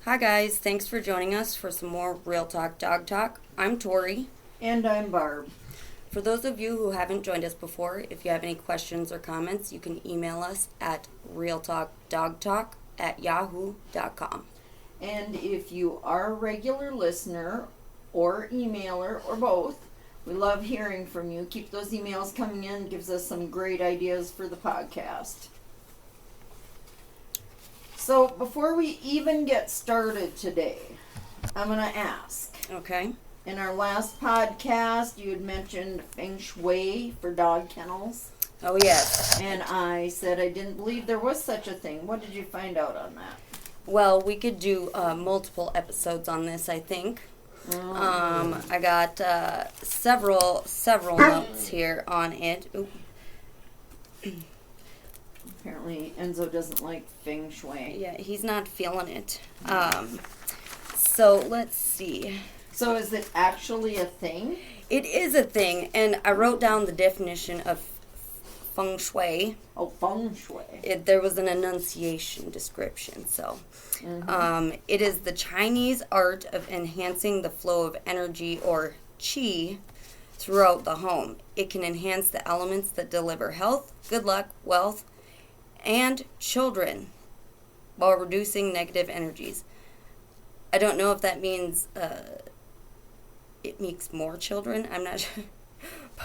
Hi guys, thanks for joining us for some more Real Talk Dog Talk. I'm Tori. And I'm Barb. For those of you who haven't joined us before, if you have any questions or comments, you can email us at realtalkdogtalk@yahoo.com. And if you are a regular listener or emailer or both, we love hearing from you. Keep those emails coming in. It gives us some great ideas for the podcast. So before we even get started today, I'm going to ask. Okay. In our last podcast, you had mentioned feng shui for dog kennels. Oh, yes. And I said I didn't believe there was such a thing. What did you find out on that? Well, we could do multiple episodes on this, I think. I got several notes here on it. Oop. Apparently Enzo doesn't like feng shui. Yeah, he's not feeling it. So let's see. So is it actually a thing? It is a thing, and I wrote down the definition of feng shui. Oh, feng shui. There was an enunciation description, so. It is the Chinese art of enhancing the flow of energy or qi throughout the home. It can enhance the elements that deliver health, good luck, wealth, and children while reducing negative energies. I don't know if that means it makes more children. I'm not sure.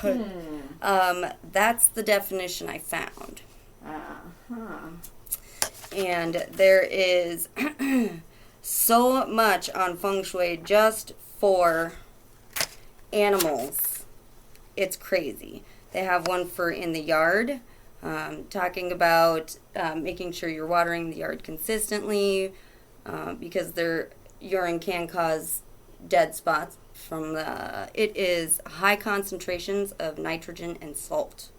But that's the definition I found. And there is so much on feng shui just for animals. It's crazy. They have one for in the yard, talking about making sure you're watering the yard consistently, because their urine can cause dead spots from it is high concentrations of nitrogen and salt.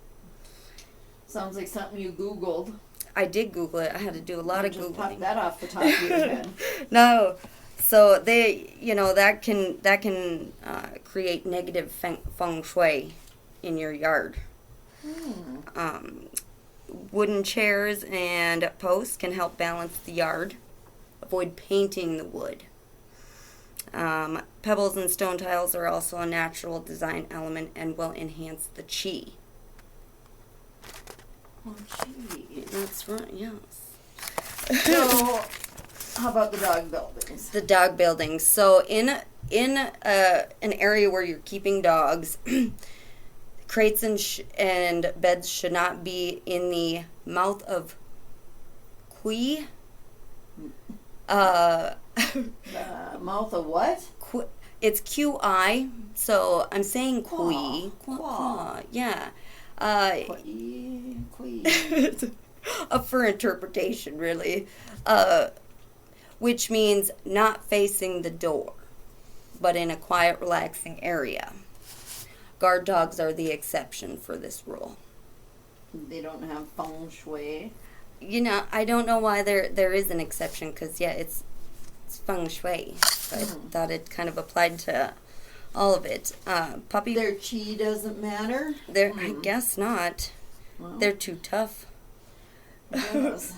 Sounds like something you Googled. I did Google it. I had to do a lot of Just Googling. pop that off the top of your head. No. So they, that can create negative feng shui in your yard. Wooden chairs and posts can help balance the yard. Avoid painting the wood. Pebbles and stone tiles are also a natural design element and will enhance the qi. Oh, gee. That's right, yes. So, how about the dog buildings? The dog buildings. So in an area where you're keeping dogs, crates and beds should not be in the mouth of qui. The mouth of what? It's QI, so I'm saying qui. Quaw. Yeah. Qui. Up for interpretation, really. Which means not facing the door, but in a quiet, relaxing area. Guard dogs are the exception for this rule. They don't have feng shui. I don't know why there is an exception, because, it's feng shui. So I thought it kind of applied to all of it. Puppy. Their chi doesn't matter? I guess not. Well, They're too tough. yes.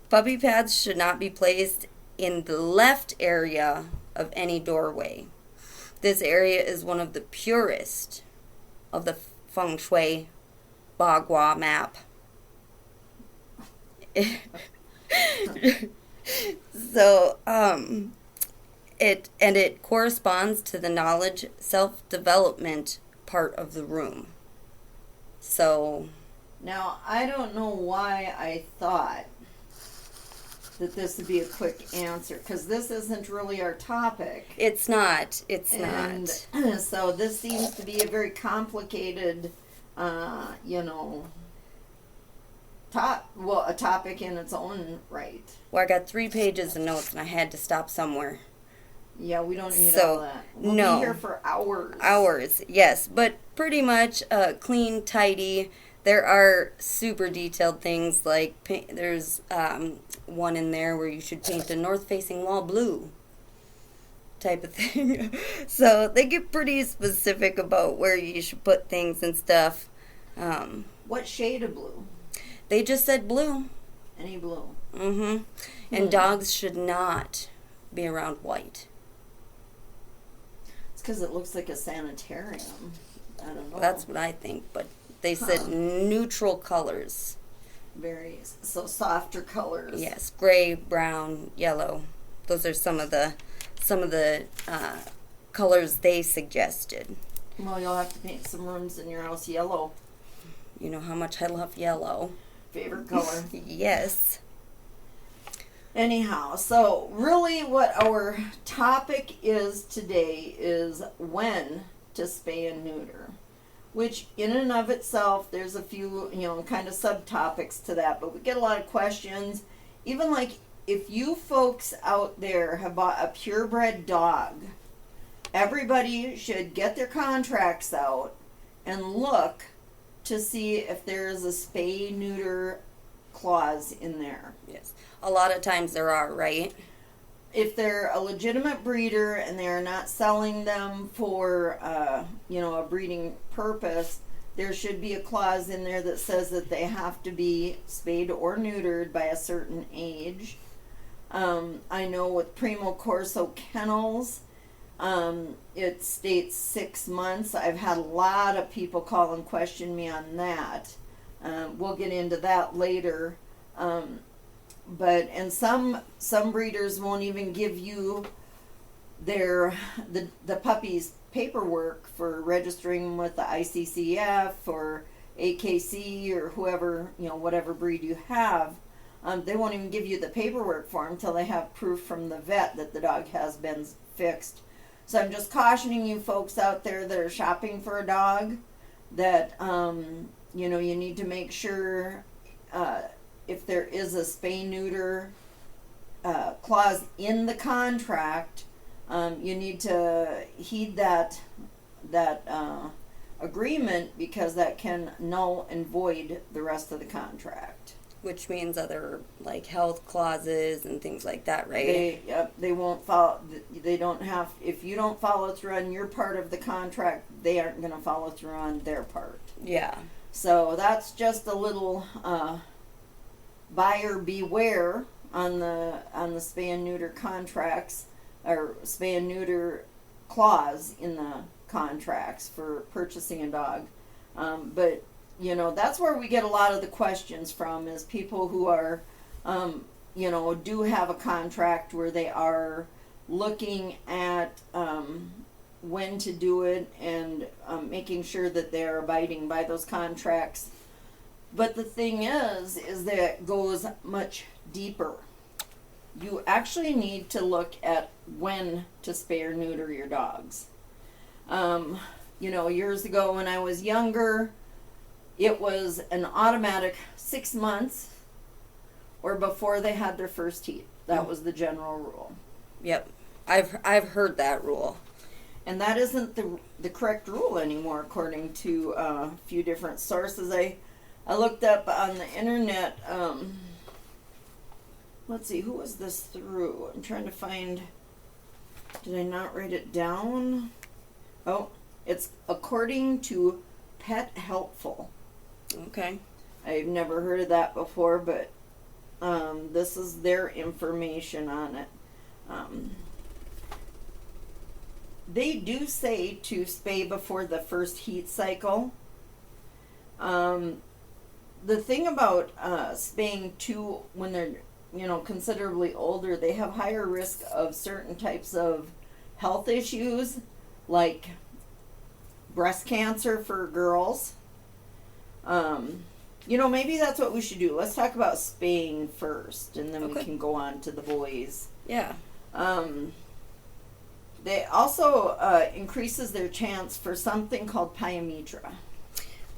Puppy pads should not be placed in the left area of any doorway. This area is one of the purest of the feng shui Bagua map. So, it corresponds to the knowledge self-development part of the room. So, Now, I don't know why I thought that this would be a quick answer, because this isn't really our topic. it's not. And so this seems to be a very complicated, a topic in its own right. Well, I got 3 pages of notes and I had to stop somewhere. Yeah, we don't need So, all that. We'll no. be here for hours. Hours, yes, but pretty much clean, tidy. There are super detailed things like there's one in there where you should paint a north-facing wall blue type of thing. So they get pretty specific about where you should put things and stuff. What shade of blue? They just said blue. Any blue? Mm-hmm. And dogs should not be around white. It's because it looks like a sanitarium. I don't know. That's what I think, but they said neutral colors. So softer colors. Yes, gray, brown, yellow. Those are some of the colors they suggested. Well, you'll have to paint some rooms in your house yellow. You know how much I love yellow. Favorite color. Yes. Anyhow, so really what our topic is today is when to spay and neuter. Which in and of itself, there's a few, kind of subtopics to that, but we get a lot of questions. Even like if you folks out there have bought a purebred dog, everybody should get their contracts out and look to see if there is a spay neuter clause in there. Yes. A lot of times there are, right? If they're a legitimate breeder and they're not selling them for, a breeding purpose, there should be a clause in there that says that they have to be spayed or neutered by a certain age. I know with Primo Corso kennels, it states 6 months. I've had a lot of people call and question me on that. We'll get into that later. But some breeders won't even give you the puppy's paperwork for registering with the ICCF or AKC or whoever, whatever breed you have. They won't even give you the paperwork for them until they have proof from the vet that the dog has been fixed. So I'm just cautioning you folks out there that are shopping for a dog that you need to make sure if there is a spay-neuter clause in the contract, you need to heed that agreement, because that can null and void the rest of the contract. Which means other like health clauses and things like that, right? They won't follow. They don't have. If you don't follow through on your part of the contract, they aren't going to follow through on their part. Yeah. So that's just a little buyer beware on the spay and neuter contracts, or spay and neuter clause in the contracts for purchasing a dog. But that's where we get a lot of the questions from, is people who are do have a contract where they are looking at when to do it and making sure that they're abiding by those contracts. But the thing is that it goes much deeper. You actually need to look at when to spay or neuter your dogs. Years ago when I was younger, it was an automatic 6 months or before they had their first heat. That was the general rule. Yep. I've heard that rule. And that isn't the correct rule anymore, according to a few different sources. I looked up on the internet, let's see, who was this through? I'm trying to find, did I not write it down? Oh, it's according to Pet Helpful. Okay. I've never heard of that before, but this is their information on it. They do say to spay before the first heat cycle. The thing about spaying too, when they're considerably older, they have higher risk of certain types of health issues, like breast cancer for girls. Maybe that's what we should do. Let's talk about spaying first, and then we can go on to the boys. Yeah. They also increases their chance for something called pyometra.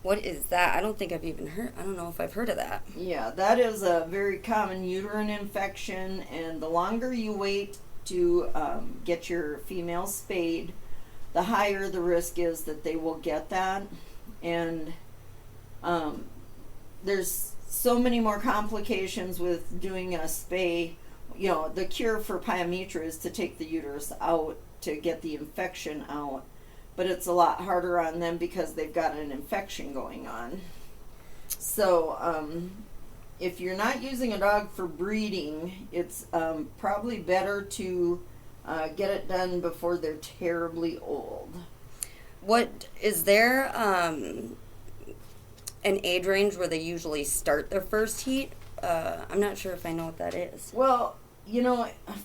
What is that? I don't think I've even heard. I don't know if I've heard of that. Yeah, that is a very common uterine infection, and the longer you wait to get your female spayed, the higher the risk is that they will get that. And there's so many more complications with doing a spay. The cure for pyometra is to take the uterus out to get the infection out. But it's a lot harder on them because they've got an infection going on. So if you're not using a dog for breeding, it's probably better to get it done before they're terribly old. What is there an age range where they usually start their first heat? I'm not sure if I know what that is. Well,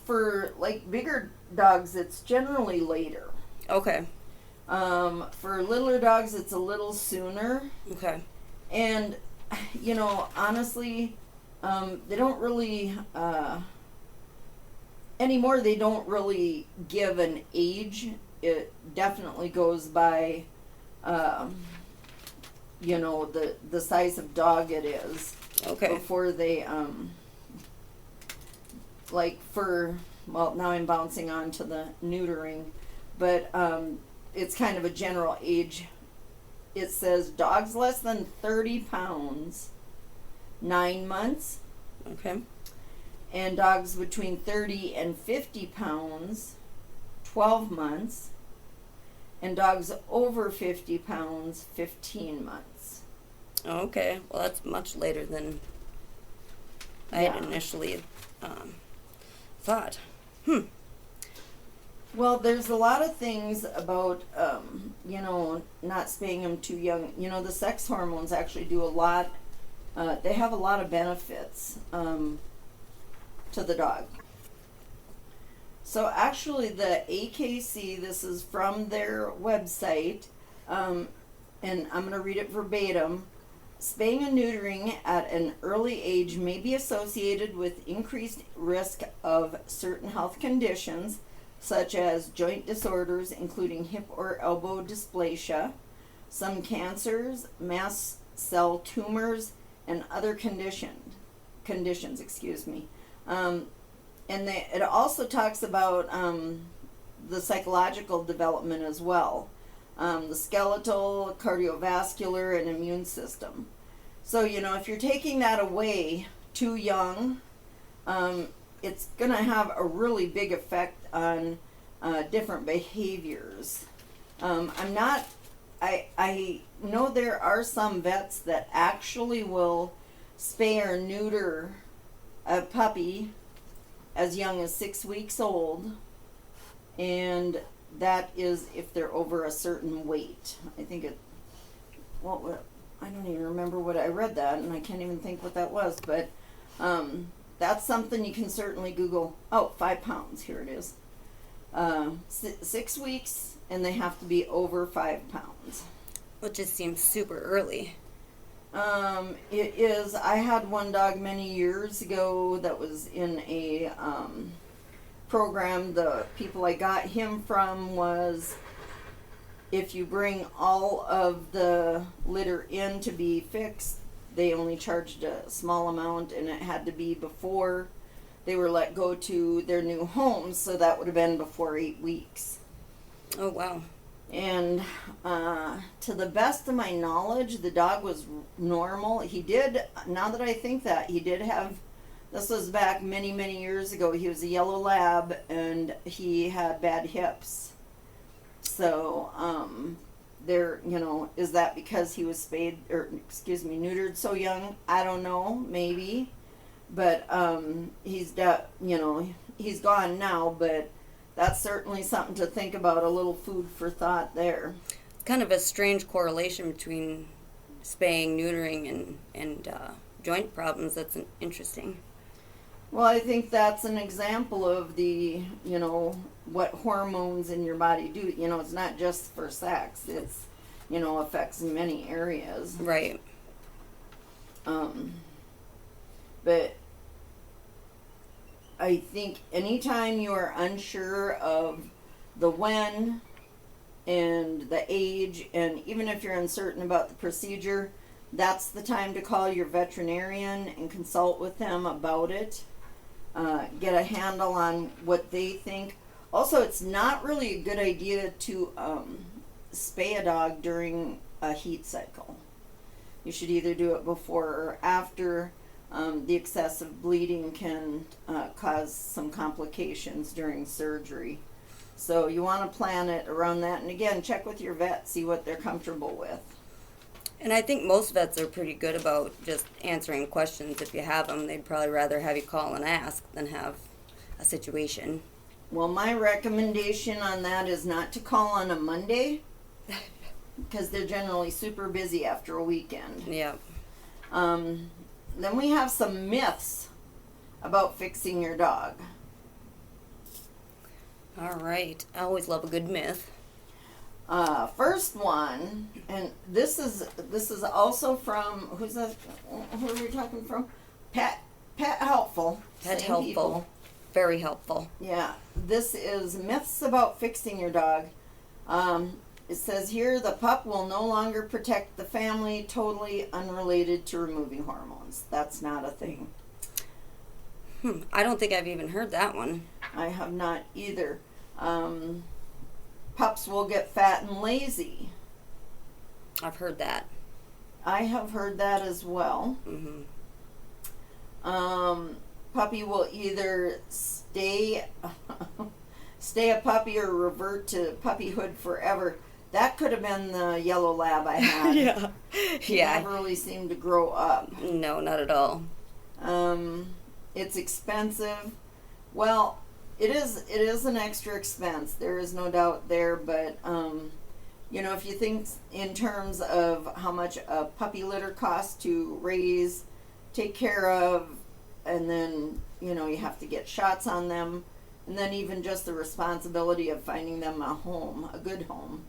for like bigger dogs, it's generally later. Okay. For littler dogs, it's a little sooner. Okay. And, honestly, they don't really, anymore, they don't really give an age. It definitely goes by, the size of dog it is. Okay. Before they, now I'm bouncing on to the neutering, but it's kind of a general age. It says dogs less than 30 pounds, 9 months. Okay. And dogs between 30 and 50 pounds, 12 months. And dogs over 50 pounds, 15 months. Okay. Well, that's much later than I had initially thought. Well, there's a lot of things about, not spaying them too young. The sex hormones actually do a lot. They have a lot of benefits to the dog. So actually the AKC, this is from their website, and I'm going to read it verbatim. Spaying and neutering at an early age may be associated with increased risk of certain health conditions, such as joint disorders, including hip or elbow dysplasia, some cancers, mast cell tumors, and other conditions. And it also talks about the psychological development as well, the skeletal, cardiovascular, and immune system. So, if you're taking that away too young, it's going to have a really big effect on different behaviors. I know there are some vets that actually will spay or neuter a puppy as young as 6 weeks old, and that is if they're over a certain weight. I don't even remember what I read that, and I can't even think what that was, but that's something you can certainly Google. 5 pounds, here it is. 6 weeks, and they have to be over 5 pounds. Which just seems super early. It is. I had one dog many years ago that was in a program. The people I got him from was, if you bring all of the litter in to be fixed, they only charged a small amount, and it had to be before they were let go to their new homes, so that would have been before 8 weeks. Oh, wow. And to the best of my knowledge, the dog was normal. He did, now that I think that, he did have, this was back many, many years ago, he was a yellow lab, and he had bad hips. So, is that because he was neutered so young? I don't know, maybe. But he's gone now, but that's certainly something to think about, a little food for thought there. It's kind of a strange correlation between spaying, neutering, and joint problems. That's interesting. Well, I think that's an example of the, what hormones in your body do. It's not just for sex. It's, affects many areas. Right. But I think anytime you are unsure of the when and the age, and even if you're uncertain about the procedure, that's the time to call your veterinarian and consult with them about it. Get a handle on what they think. Also, it's not really a good idea to spay a dog during a heat cycle. You should either do it before or after. The excessive bleeding can cause some complications during surgery. So you want to plan it around that. And again, check with your vet, see what they're comfortable with. And I think most vets are pretty good about just answering questions if you have them. They'd probably rather have you call and ask than have a situation. Well, my recommendation on that is not to call on a Monday because they're generally super busy after a weekend. Yeah. Then we have some myths about fixing your dog. All right. I always love a good myth. First one, and this is also from who's that? Who are we talking from? Pet Helpful. Pet Same helpful. people. Very helpful. Yeah, this is myths about fixing your dog. It says here the pup will no longer protect the family, totally unrelated to removing hormones. That's not a thing. I don't think I've even heard that one. I have not either. Pups will get fat and lazy. I've heard that. I have heard that as well. Mm-hmm. Puppy will either stay a puppy or revert to puppyhood forever. That could have been the yellow lab I had. Yeah. She never really seemed to grow up. No, not at all. It's expensive. Well, it is an extra expense. There is no doubt there, but if you think in terms of how much a puppy litter costs to raise, take care of, and then you have to get shots on them, and then even just the responsibility of finding them a home, a good home.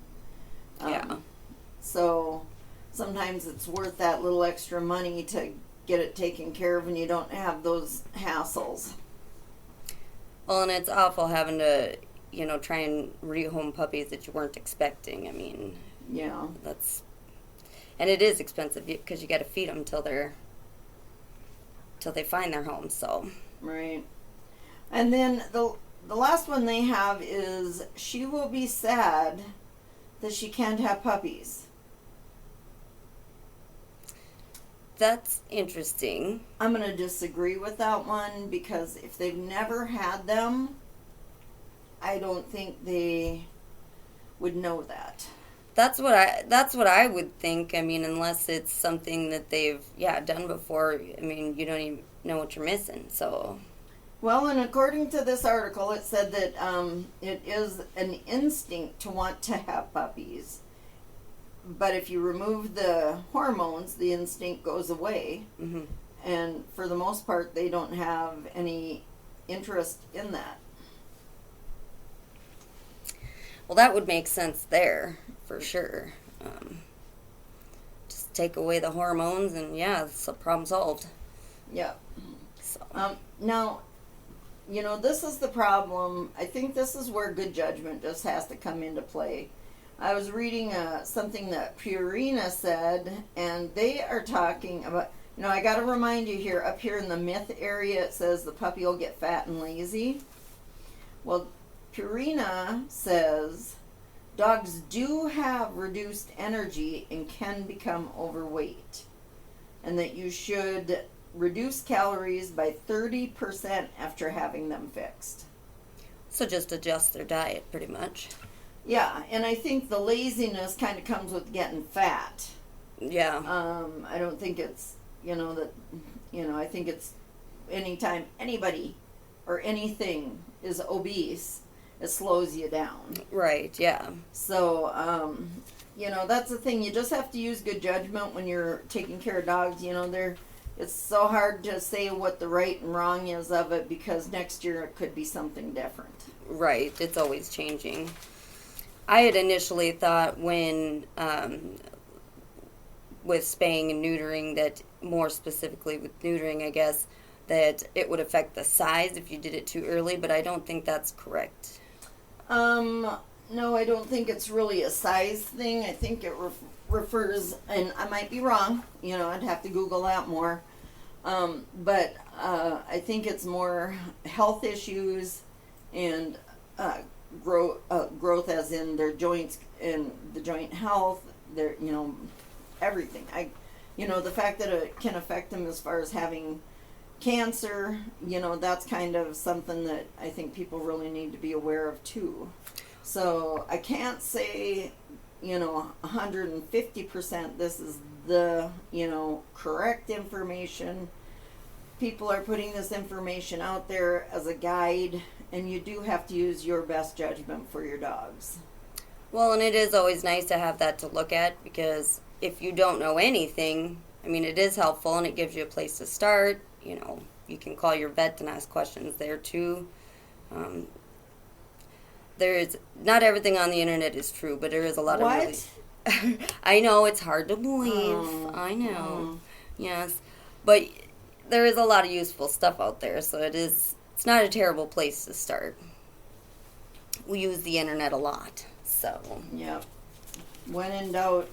Yeah. So sometimes it's worth that little extra money to get it taken care of, and you don't have those hassles. Well, and it's awful having to, try and rehome puppies that you weren't expecting. I mean, Yeah. And it is expensive because you got to feed them till they find their home. So. Right. And then the last one they have is she will be sad that she can't have puppies. That's interesting. I'm going to disagree with that one because if they've never had them, I don't think they would know that. That's what I would think. I mean, unless it's something that they've done before. I mean, you don't even know what you're missing. So. Well, and according to this article, it said that it is an instinct to want to have puppies. But if you remove the hormones, the instinct goes away. Mm-hmm. And for the most part, they don't have any interest in that. Well, that would make sense there, for sure. Just take away the hormones and, it's a problem solved. Yeah. So. Now, this is the problem. I think this is where good judgment just has to come into play. I was reading something that Purina said, and they are talking about, I got to remind you here, up here in the myth area, it says the puppy will get fat and lazy. Well, Purina says dogs do have reduced energy and can become overweight, and that you should reduce calories by 30% after having them fixed. So just adjust their diet, pretty much. Yeah, and I think the laziness kind of comes with getting fat. Yeah. I don't think it's, I think it's anytime anybody or anything is obese, it slows you down. Right, yeah. So, that's the thing. You just have to use good judgment when you're taking care of dogs. It's so hard to say what the right and wrong is of it because next year it could be something different. Right, it's always changing. I had initially thought when, with spaying and neutering, that more specifically with neutering, I guess, that it would affect the size if you did it too early, but I don't think that's correct. No, I don't think it's really a size thing. I think it refers, and I might be wrong, I'd have to Google that more. But I think it's more health issues and growth as in their joints and the joint health, their, everything. The fact that it can affect them as far as having cancer, that's kind of something that I think people really need to be aware of too. So I can't say 150% this is the, correct information. People are putting this information out there as a guide, and you do have to use your best judgment for your dogs. Well, and it is always nice to have that to look at, because if you don't know anything, it is helpful and it gives you a place to start. You can call your vet and ask questions there too. Not everything on the internet is true, but there is a lot of really... I know, it's hard to believe. I know. Yes. But there is a lot of useful stuff out there, so it's not a terrible place to start. We use the internet a lot, so... Yep. When in doubt,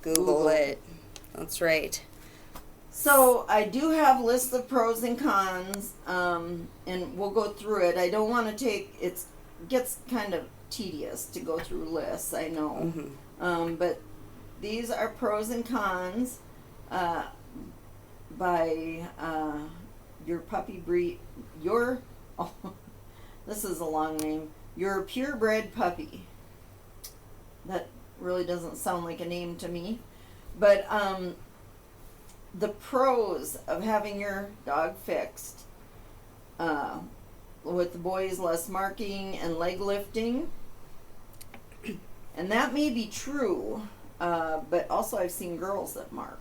Google it. That's right. So I do have lists of pros and cons, and we'll go through it. I don't want to it gets kind of tedious to go through lists, I know. Mm-hmm. But these are pros and cons by your puppy breed, this is a long name, your purebred puppy. That really doesn't sound like a name to me. But the pros of having your dog fixed, with the boys, less marking and leg lifting. And that may be true, but also I've seen girls that mark.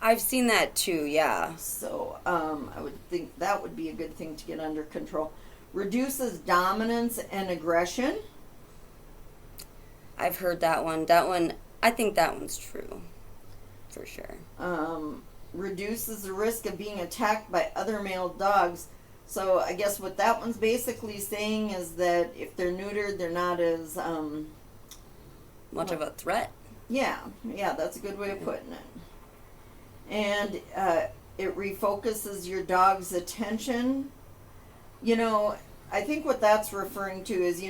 I've seen that too, yeah. So I would think that would be a good thing to get under control. Reduces dominance and aggression. I've heard that one. That one, I think that one's true. For sure. Reduces the risk of being attacked by other male dogs. So I guess what that one's basically saying is that if they're neutered, they're not as... much of a threat. Yeah, that's a good way of putting it. And it refocuses your dog's attention. I think what that's referring to is,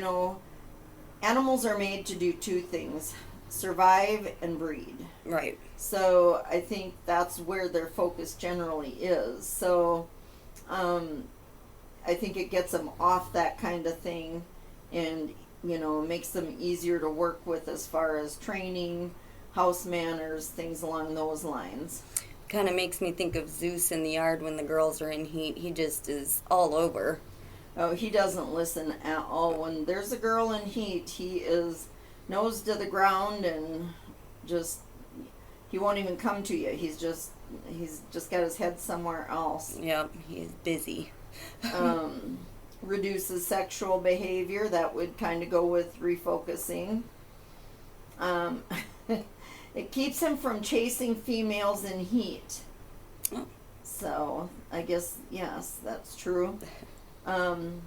animals are made to do two things: survive and breed. Right. So I think that's where their focus generally is. So I think it gets them off that kind of thing, and makes them easier to work with as far as training, house manners, things along those lines. Kind of makes me think of Zeus in the yard when the girls are in heat. He just is all over. Oh, he doesn't listen at all. When there's a girl in heat, he is nose to the ground and he won't even come to you. He's just got his head somewhere else. Yep, he's busy. Reduces sexual behavior. That would kind of go with refocusing. It keeps him from chasing females in heat. Oh. So I guess, yes, that's true. And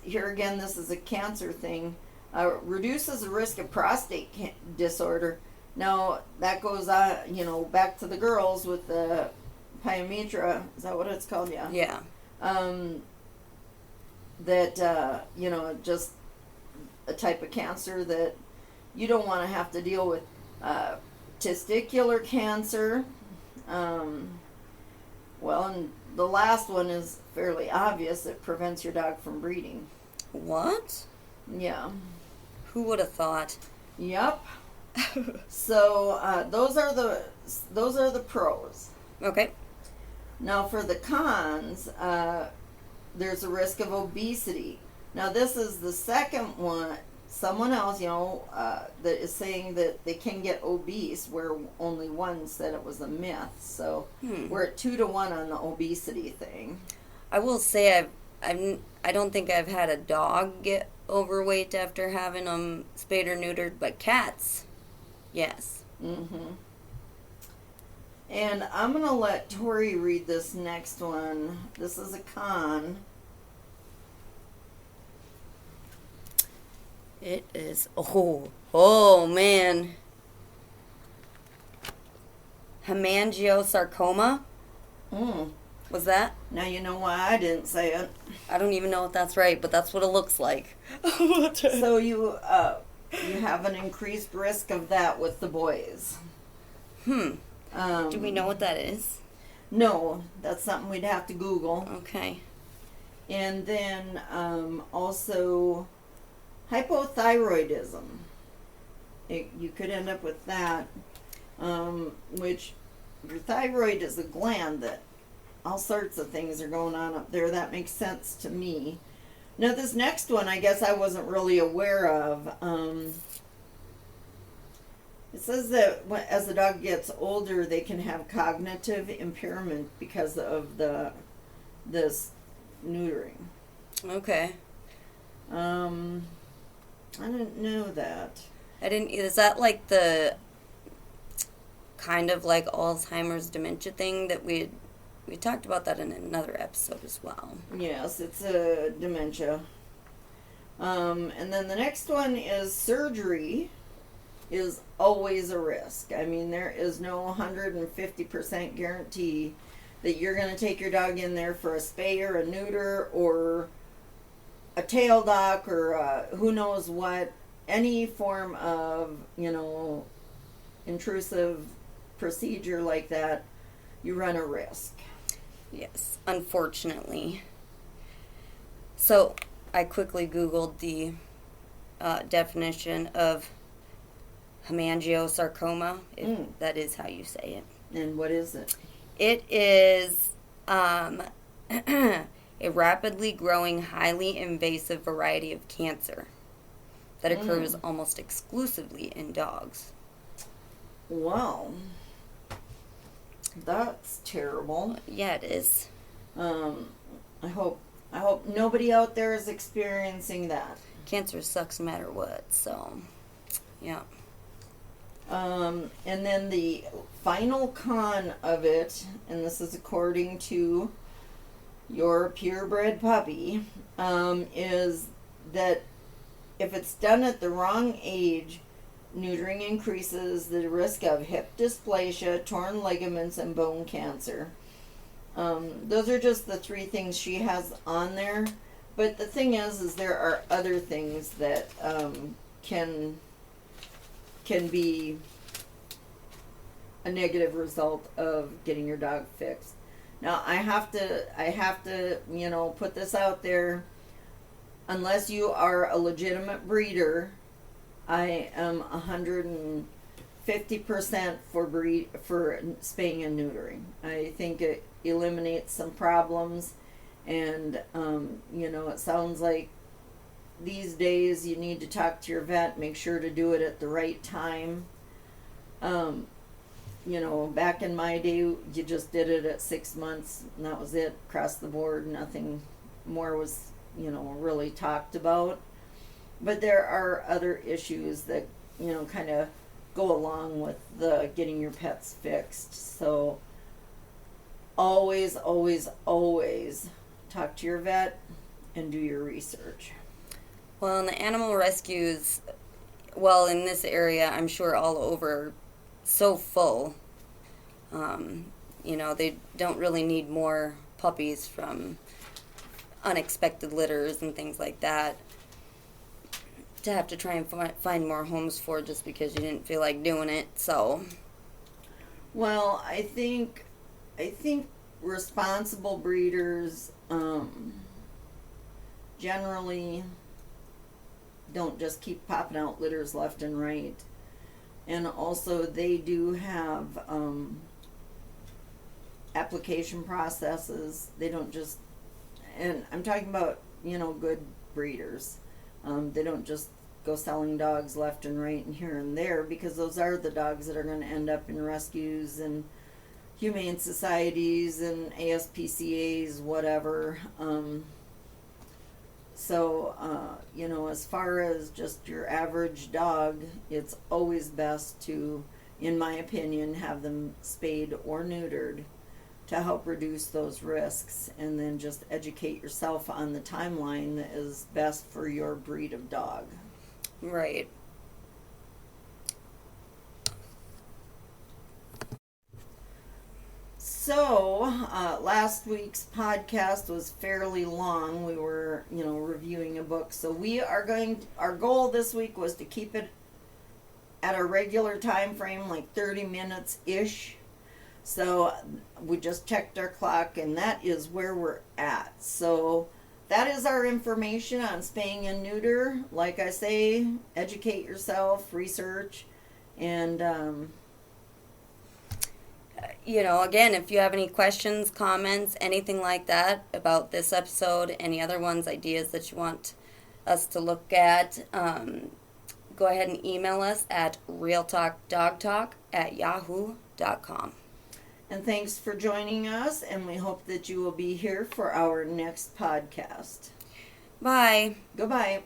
here again, this is a cancer thing. Reduces the risk of prostate disorder. Now, that goes on, back to the girls with the pyometra. Is that what it's called? Yeah. Yeah. Just a type of cancer that you don't want to have to deal with. Testicular cancer. And the last one is fairly obvious. It prevents your dog from breeding. What? Yeah. Who would have thought? Yep. So those are the pros. Okay. Now for the cons, there's a risk of obesity. Now this is the second one. Someone else, that is saying that they can get obese, where only one said it was a myth. So we're at 2-1 on the obesity thing. I will say I don't think I've had a dog get overweight after having them spayed or neutered, but cats, yes. Mm-hmm. And I'm going to let Tori read this next one. This is a con. It is, oh man. Hemangiosarcoma? Was that? Now you know why I didn't say it. I don't even know if that's right, but that's what it looks like. So you have an increased risk of that with the boys. Do we know what that is? No, that's something we'd have to Google. Okay. And then also hypothyroidism. you could end up with that, which your thyroid is a gland that all sorts of things are going on up there. That makes sense to me. Now, this next one, I guess I wasn't really aware of. It says that as the dog gets older, they can have cognitive impairment because of this neutering. Okay. I didn't know that. I didn't. Is that like the kind of like Alzheimer's dementia thing that we talked about that in another episode as well? Yes, it's a dementia. And then the next one is surgery is always a risk. I mean, there is no 150% guarantee that you're going to take your dog in there for a spay or a neuter or a tail dock or who knows what, any form of, intrusive procedure like that, you run a risk. Yes, unfortunately. So I quickly Googled the definition of hemangiosarcoma, if that is how you say it. And what is it? It is a rapidly growing, highly invasive variety of cancer that occurs almost exclusively in dogs. Wow. That's terrible. Yeah, it is. I hope nobody out there is experiencing that. Cancer sucks no matter what, so yeah. And then the final con of it, and this is according to your purebred puppy, is that if it's done at the wrong age, neutering increases the risk of hip dysplasia, torn ligaments, and bone cancer. Those are just the 3 things she has on there. But the thing is there are other things that can be a negative result of getting your dog fixed. Now, I have to, put this out there. Unless you are a legitimate breeder, I am 150% for spaying and neutering. I think it eliminates some problems, and it sounds like these days you need to talk to your vet. Make sure to do it at the right time. Back in my day, you just did it at 6 months, and that was it, across the board. Nothing more was, really talked about. But there are other issues that, kind of go along with the getting your pets fixed. So always, always, always talk to your vet and do your research. Well, in the animal rescues, in this area, I'm sure all over, so full. They don't really need more puppies from unexpected litters and things like that to have to try and find more homes for just because you didn't feel like doing it. So, well, I think responsible breeders generally don't just keep popping out litters left and right. And also they do have application processes. They don't just, and I'm talking about, good breeders. They don't just go selling dogs left and right and here and there, because those are the dogs that are going to end up in rescues and humane societies and ASPCAs, whatever. As far as just your average dog, it's always best to, in my opinion, have them spayed or neutered to help reduce those risks, and then just educate yourself on the timeline that is best for your breed of dog. Right. So, last week's podcast was fairly long. We were, reviewing a book. So our goal this week was to keep it at a regular time frame, like 30 minutes-ish. So, we just checked our clock, and that is where we're at. So, that is our information on spaying and neuter. Like I say, educate yourself, research, and again, if you have any questions, comments, anything like that about this episode, any other ones, ideas that you want us to look at, go ahead and email us at realtalkdogtalk@yahoo.com. And thanks for joining us, and we hope that you will be here for our next podcast. Bye. Goodbye.